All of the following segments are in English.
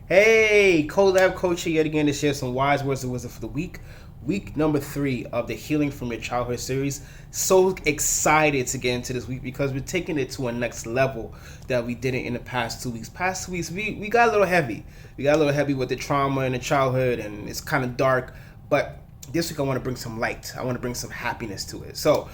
Hey, Colabcoaching yet again to share some wise words of wisdom for the week. Week number 3 of the Healing from Your Childhood series. So excited to get into this week because we're taking it to a next level that we didn't in the past 2 weeks. Past 2 weeks, we got a little heavy. We got a little heavy with the trauma in the childhood, and it's kind of dark. But this week I want to bring some light. I want to bring some happiness to it. So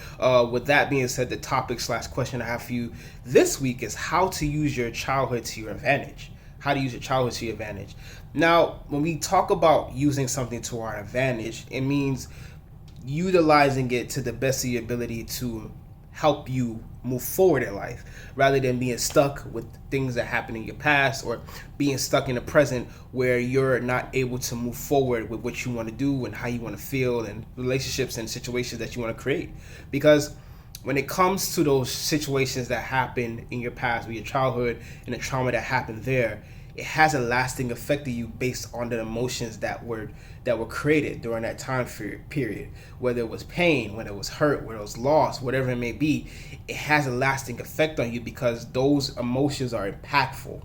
with that being said, the topic/question I have for you this week is how to use your childhood to your advantage. How to use your childhood to your advantage. Now, when we talk about using something to our advantage, it means utilizing it to the best of your ability to help you move forward in life rather than being stuck with things that happened in your past or being stuck in the present where you're not able to move forward with what you want to do and how you want to feel and relationships and situations that you want to create. Because when it comes to those situations that happened in your past with your childhood and the trauma that happened there, it has a lasting effect on you based on the emotions that were created during that time period. Whether it was pain, whether it was hurt, whether it was loss, whatever it may be, it has a lasting effect on you because those emotions are impactful.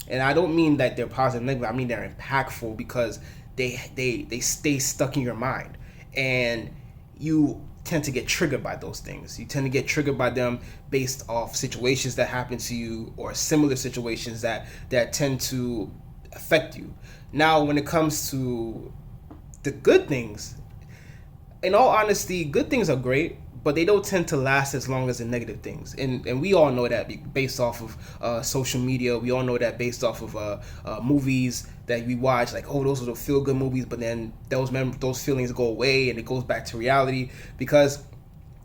And I don't mean that they're positive, negative. I mean they're impactful because they stay stuck in your mind, and you tend to get triggered by those things. You tend to get triggered by them based off situations that happen to you or similar situations that tend to affect you. Now, when it comes to the good things, in all honesty, good things are great, but they don't tend to last as long as the negative things. And we all know that based off of social media. We all know that based off of movies that we watch, like, oh, those are the feel-good movies, but then those feelings go away and it goes back to reality. Because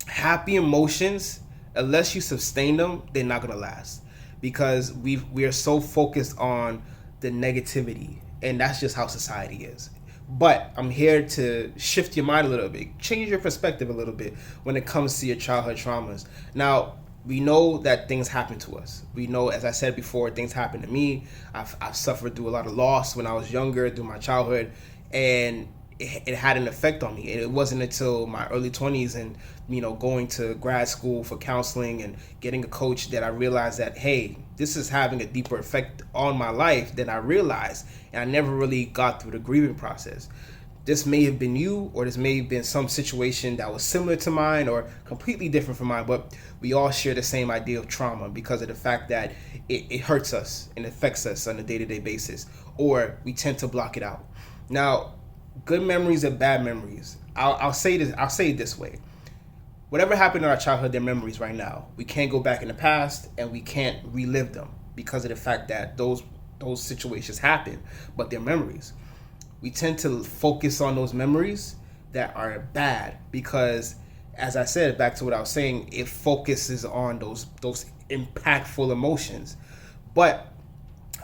happy emotions, unless you sustain them, they're not going to last. Because we are so focused on the negativity, and that's just how society is. But I'm here to shift your mind a little bit, change your perspective a little bit when it comes to your childhood traumas. Now, we know that things happen to us. We know, as I said before, things happen to me. I've suffered through a lot of loss when I was younger, through my childhood, and it had an effect on me. And it wasn't until my early 20s and, going to grad school for counseling and getting a coach that I realized that, hey, this is having a deeper effect on my life than I realized. And I never really got through the grieving process. This may have been you, or this may have been some situation that was similar to mine or completely different from mine, but we all share the same idea of trauma because of the fact that it hurts us and affects us on a day-to-day basis, or we tend to block it out. Now, good memories and bad memories. I'll say it this way. Whatever happened in our childhood, they're memories right now. We can't go back in the past and we can't relive them because of the fact that those situations happen, but they're memories. We tend to focus on those memories that are bad because, as I said, back to what I was saying, it focuses on those impactful emotions. But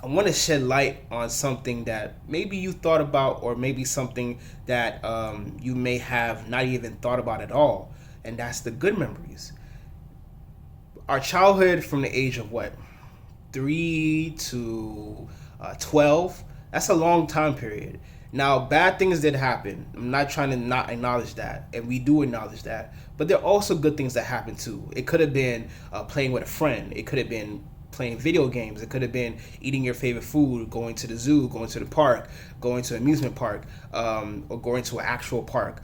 I want to shed light on something that maybe you thought about, or maybe something that you may have not even thought about at all, and that's the good memories. Our childhood, from the age of 3 to 12, that's a long time period. Now, bad things did happen. I'm not trying to not acknowledge that, and we do acknowledge that. But there are also good things that happen too. It could have been playing with a friend. It could have been playing video games. It could have been eating your favorite food, going to the zoo, going to the park, going to an amusement park, or going to an actual park,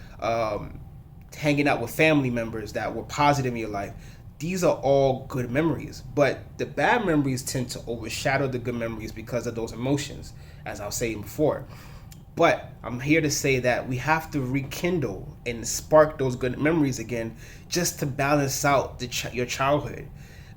hanging out with family members that were positive in your life. These are all good memories, but the bad memories tend to overshadow the good memories because of those emotions, as I was saying before. But I'm here to say that we have to rekindle and spark those good memories again just to balance out your childhood.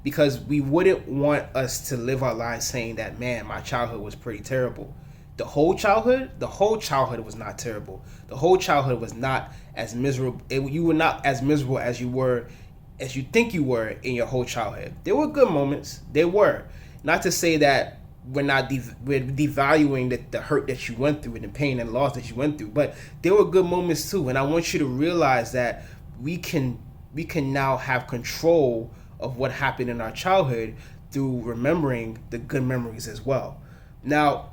Because we wouldn't want us to live our lives saying that, man, my childhood was pretty terrible. The whole childhood was not terrible. The whole childhood was not as miserable. You were not as miserable as you think you were in your whole childhood. There were good moments. There were. Not to say that we're devaluing the hurt that you went through and the pain and loss that you went through, but there were good moments too. And I want you to realize that we can now have control of what happened in our childhood through remembering the good memories as well. Now,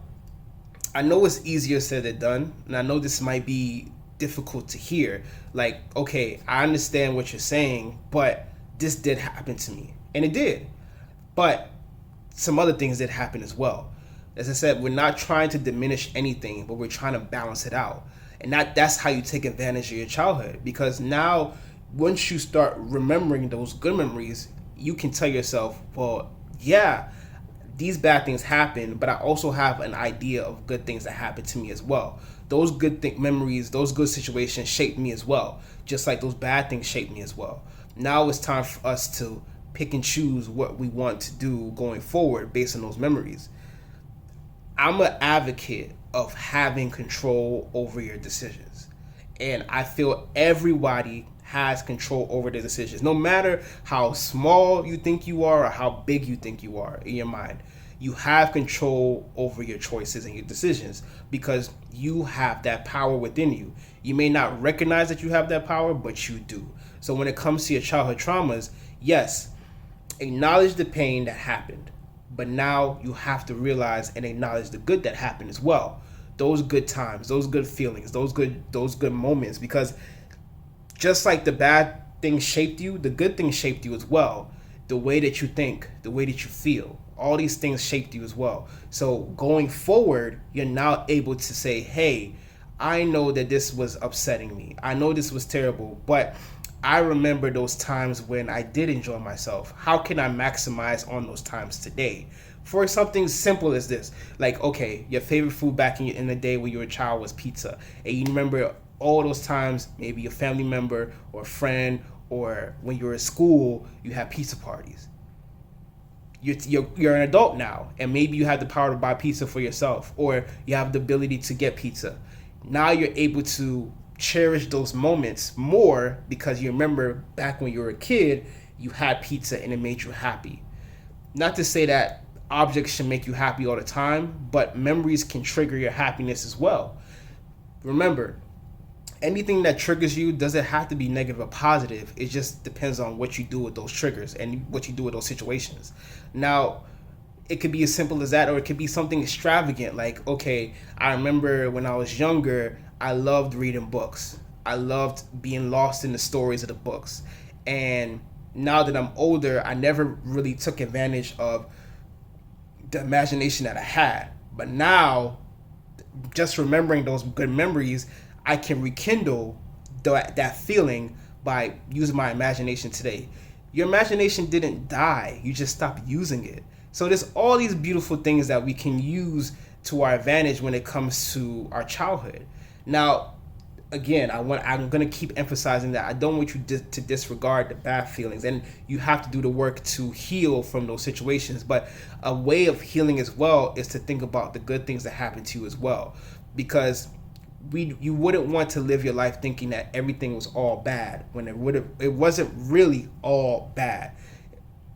I know it's easier said than done, and I know this might be difficult to hear. Like, okay, I understand what you're saying, but this did happen to me, and it did. But some other things did happen as well. As I said, we're not trying to diminish anything, but we're trying to balance it out. And that's how you take advantage of your childhood. Because now, once you start remembering those good memories, you can tell yourself, well, yeah, these bad things happen, but I also have an idea of good things that happen to me as well. Those good memories, those good situations shaped me as well, just like those bad things shaped me as well. Now it's time for us to pick and choose what we want to do going forward based on those memories. I'm an advocate of having control over your decisions. And I feel everybody has control over their decisions. No matter how small you think you are or how big you think you are in your mind, you have control over your choices and your decisions because you have that power within you. You may not recognize that you have that power, but you do. So when it comes to your childhood traumas, yes, acknowledge the pain that happened, but now you have to realize and acknowledge the good that happened as well. Those good times, those good feelings, those good moments, because just like the bad things shaped you, the good things shaped you as well. The way that you think, the way that you feel, all these things shaped you as well. So going forward, you're now able to say, hey, I know that this was upsetting me. I know this was terrible, but I remember those times when I did enjoy myself. How can I maximize on those times today? For something simple as this, like, okay, your favorite food back in the day when you were a child was pizza, and you remember all those times, maybe a family member or a friend, or when you were at school, you had pizza parties. You're an adult now, and maybe you have the power to buy pizza for yourself, or you have the ability to get pizza. Now you're able to cherish those moments more because you remember back when you were a kid, you had pizza and it made you happy. Not to say that objects should make you happy all the time, but memories can trigger your happiness as well. Remember, anything that triggers you doesn't have to be negative or positive. It just depends on what you do with those triggers and what you do with those situations. Now, it could be as simple as that, or it could be something extravagant like, okay, I remember when I was younger, I loved reading books. I loved being lost in the stories of the books. And now that I'm older, I never really took advantage of the imagination that I had. But now, just remembering those good memories, I can rekindle that feeling by using my imagination today. Your imagination didn't die, you just stopped using it. So there's all these beautiful things that we can use to our advantage when it comes to our childhood. Now, again, I'm going to keep emphasizing that I don't want you to disregard the bad feelings, and you have to do the work to heal from those situations. But a way of healing as well is to think about the good things that happen to you as well, because you wouldn't want to live your life thinking that everything was all bad when it wasn't really all bad.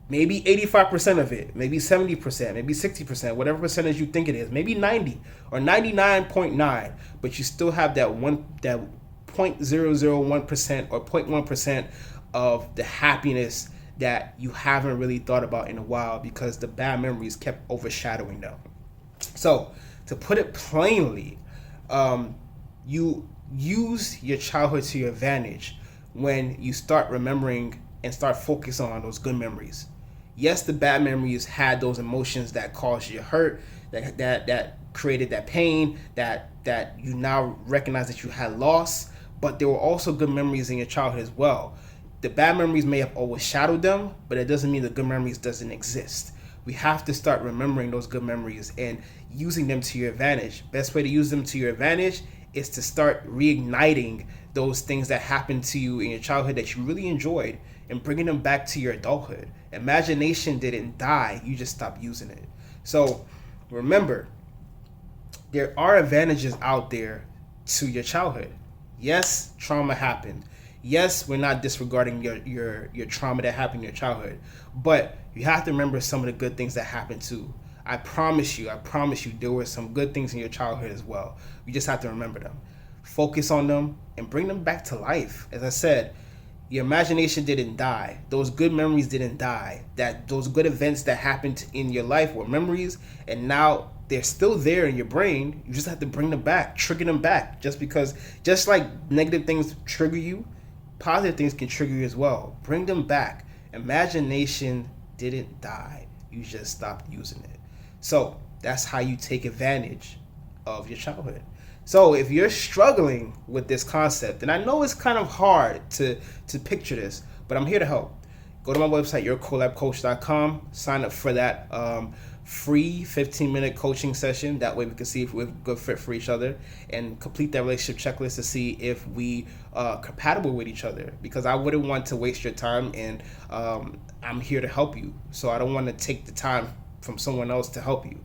Maybe 85% of it, maybe 70%, maybe 60%, whatever percentage you think it is, maybe 90 or 99.9, but you still have that 0.001% or 0.1% of the happiness that you haven't really thought about in a while because the bad memories kept overshadowing them. So, to put it plainly, you use your childhood to your advantage when you start remembering and start focusing on those good memories. Yes, the bad memories had those emotions that caused you hurt, that created that pain, that you now recognize that you had loss, but there were also good memories in your childhood as well. The bad memories may have overshadowed them, but it doesn't mean the good memories doesn't exist. We have to start remembering those good memories and using them to your advantage. Best way to use them to your advantage is to start reigniting those things that happened to you in your childhood that you really enjoyed and bringing them back to your adulthood. Imagination didn't die, you just stopped using it. So remember, there are advantages out there to your childhood. Yes, trauma happened. Yes, we're not disregarding your trauma that happened in your childhood, but you have to remember some of the good things that happened too. I promise you, there were some good things in your childhood as well. You just have to remember them. Focus on them and bring them back to life. As I said, your imagination didn't die. Those good memories didn't die. Those good events that happened in your life were memories, and now they're still there in your brain. You just have to bring them back, trigger them back. Just like negative things trigger you, positive things can trigger you as well. Bring them back. Imagination didn't die. You just stopped using it. So That's how you take advantage of your childhood. So if you're struggling with this concept, and I know it's kind of hard to picture this, but I'm here to help. Go to my website, yourcolabcoach.com. Sign up for that free 15-minute coaching session. That way we can see if we're a good fit for each other and complete that relationship checklist to see if we are compatible with each other. Because I wouldn't want to waste your time, and I'm here to help you. So I don't want to take the time from someone else to help you.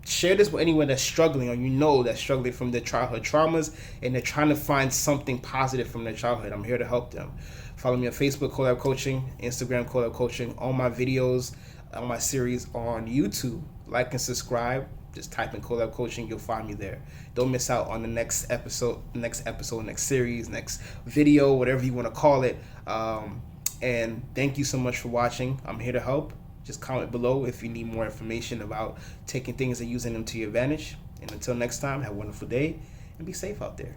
Share this with anyone that's struggling, or that's struggling from their childhood traumas, and they're trying to find something positive from their childhood. I'm here to help them. Follow me on Facebook, Collab Coaching, Instagram, Collab Coaching, all my videos, all my series on YouTube. Like and subscribe. Just type in Collab Coaching, you'll find me there. Don't miss out on the next episode, next series, next video, whatever you want to call it. And thank you so much for watching. I'm here to help. Just comment below if you need more information about taking things and using them to your advantage. And until next time, have a wonderful day and be safe out there.